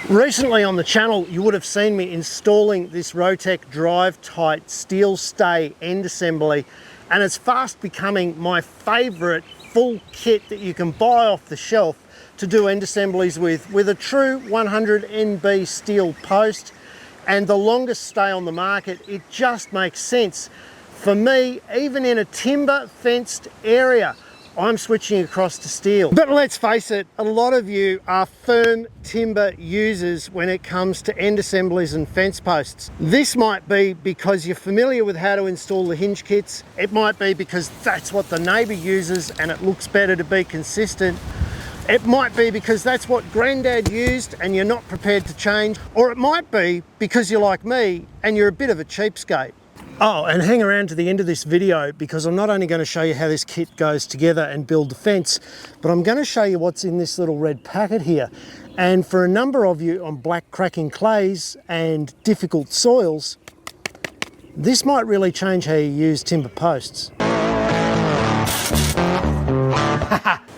Recently on the channel, you would have seen me installing this Rotech drive tight steel stay end assembly, and it's fast becoming my favorite full kit that you can buy off the shelf to do end assemblies with a true 100 NB steel post and the longest stay on the market. It just makes sense for me, even in a timber fenced area. I'm switching across to steel. But let's face it, a lot of you are firm timber users when it comes to end assemblies and fence posts. This might be because you're familiar with how to install the hinge kits. It might be because that's what the neighbour uses and it looks better to be consistent. It might be because that's what Granddad used and you're not prepared to change. Or it might be because you're like me and you're a bit of a cheapskate. Oh, and hang around to the end of this video because I'm not only going to show you how this kit goes together and build the fence, but I'm going to show you what's in this little red packet here. And for a number of you on black cracking clays and difficult soils, this might really change how you use timber posts.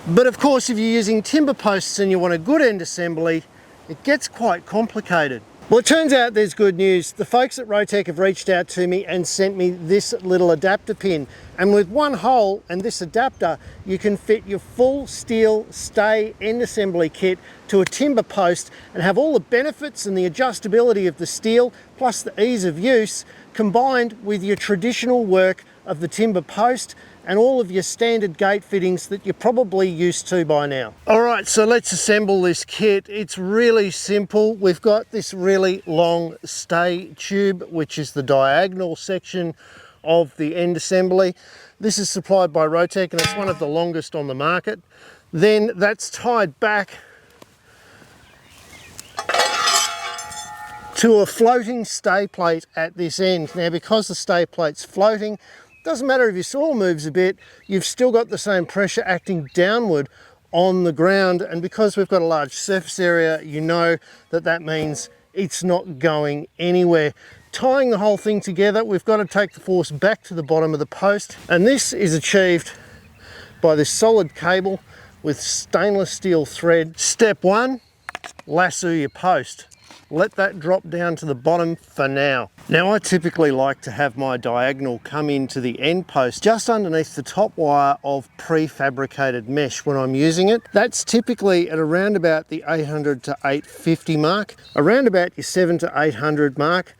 But of course, if you're using timber posts and you want a good end assembly, it gets quite complicated. Well, it turns out there's good news. The folks at Rotech have reached out to me and sent me this little adapter pin. And with one hole and this adapter, you can fit your full steel stay end assembly kit to a timber post and have all the benefits and the adjustability of the steel, plus the ease of use, combined with your traditional work of the timber post and all of your standard gate fittings that you're probably used to by now. All right, so let's assemble this kit. It's really simple. We've got this really long stay tube, which is the diagonal section of the end assembly. This is supplied by Rotech and it's one of the longest on the market. Then that's tied back to a floating stay plate at this end. Now, because the stay plate's floating, doesn't matter if your soil moves a bit, you've still got the same pressure acting downward on the ground. And because we've got a large surface area, you know that that means it's not going anywhere. Tying the whole thing together, we've got to take the force back to the bottom of the post. And this is achieved by this solid cable with stainless steel thread. Step one, lasso your post. Let that drop down to the bottom for now. Now, I typically like to have my diagonal come into the end post just underneath the top wire of prefabricated mesh when I'm using it. That's typically at around about the 800 to 850 mark. Around about your 700 to 800 mark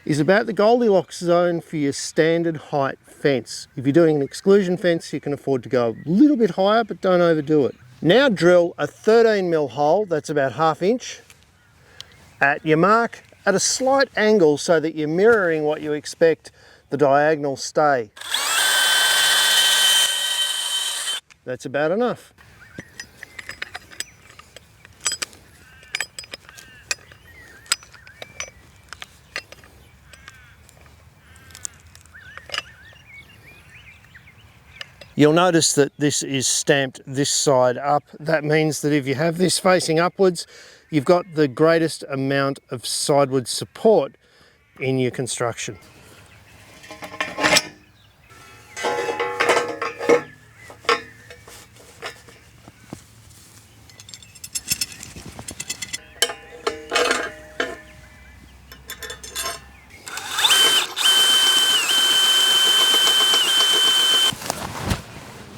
is about the Goldilocks zone for your standard height fence. If you're doing an exclusion fence, you can afford to go a little bit higher, but don't overdo it. Now drill a 13mm hole, that's about 1/2 inch, at your mark at a slight angle so that you're mirroring what you expect the diagonal stay. That's about enough. You'll notice that this is stamped this side up. That means that if you have this facing upwards, you've got the greatest amount of sideward support in your construction.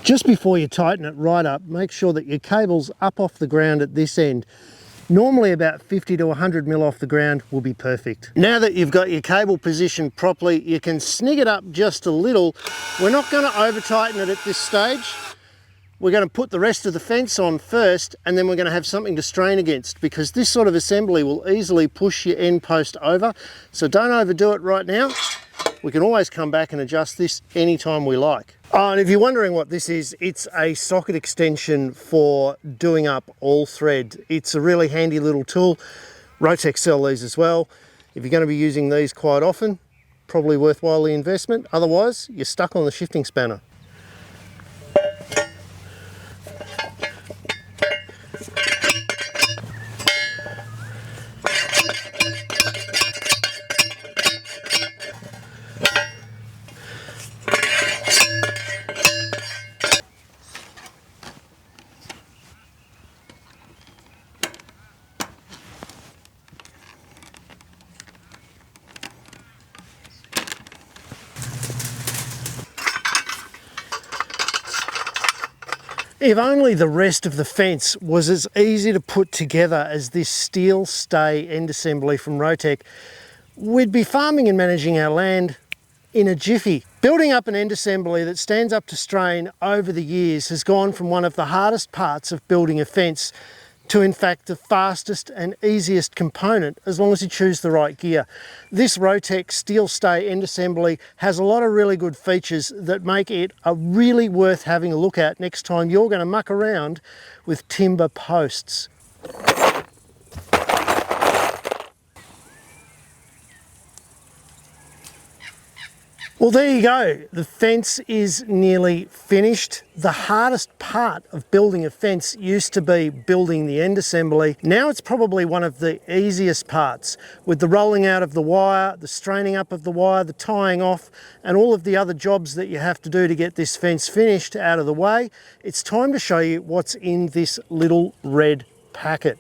Just before you tighten it right up, make sure that your cable's up off the ground at this end. Normally about 50 to 100mm off the ground will be perfect. Now that you've got your cable positioned properly, you can snig it up just a little. We're not going to over tighten it at this stage. We're going to put the rest of the fence on first, and then we're going to have something to strain against, because this sort of assembly will easily push your end post over. So don't overdo it right now. We can always come back and adjust this anytime we like. Oh, and if you're wondering what this is, it's a socket extension for doing up all thread. It's a really handy little tool. Rotech sell these as well. If you're going to be using these quite often, probably worthwhile the investment. Otherwise, you're stuck on the shifting spanner. If only the rest of the fence was as easy to put together as this steel stay end assembly from Rotech, we'd be farming and managing our land in a jiffy. Building up an end assembly that stands up to strain over the years has gone from one of the hardest parts of building a fence to in fact the fastest and easiest component as long as you choose the right gear. This Rotech steel stay end assembly has a lot of really good features that make it a really worth having a look at next time you're going to muck around with timber posts. Well, there you go. The fence is nearly finished. The hardest part of building a fence used to be building the end assembly. Now it's probably one of the easiest parts, with the rolling out of the wire, the straining up of the wire, the tying off, and all of the other jobs that you have to do to get this fence finished out of the way. It's time to show you what's in this little red packet.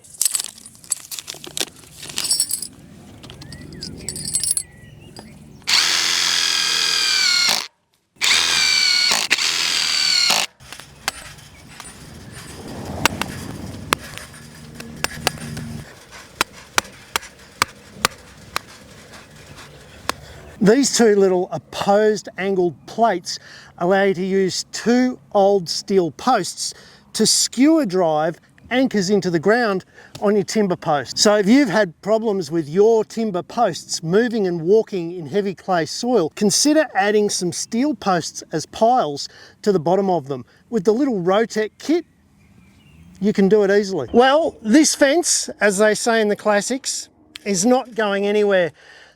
These two little opposed angled plates allow you to use two old steel posts to skewer drive anchors into the ground on your timber post. So if you've had problems with your timber posts moving and walking in heavy clay soil, consider adding some steel posts as piles to the bottom of them. With the little Rotech kit, you can do it easily. Well, this fence, as they say in the classics, is not going anywhere.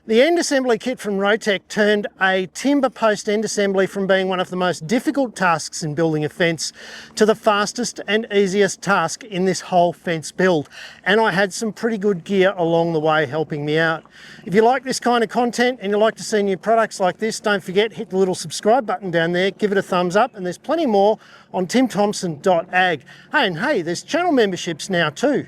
The end assembly kit from Rotech turned a timber post end assembly from being one of the most difficult tasks in building a fence to the fastest and easiest task in this whole fence build. And I had some pretty good gear along the way helping me out. If you like this kind of content and you like to see new products like this, don't forget, hit the little subscribe button down there, give it a thumbs up, and there's plenty more on timthompson.ag. Hey, and hey, there's channel memberships now too.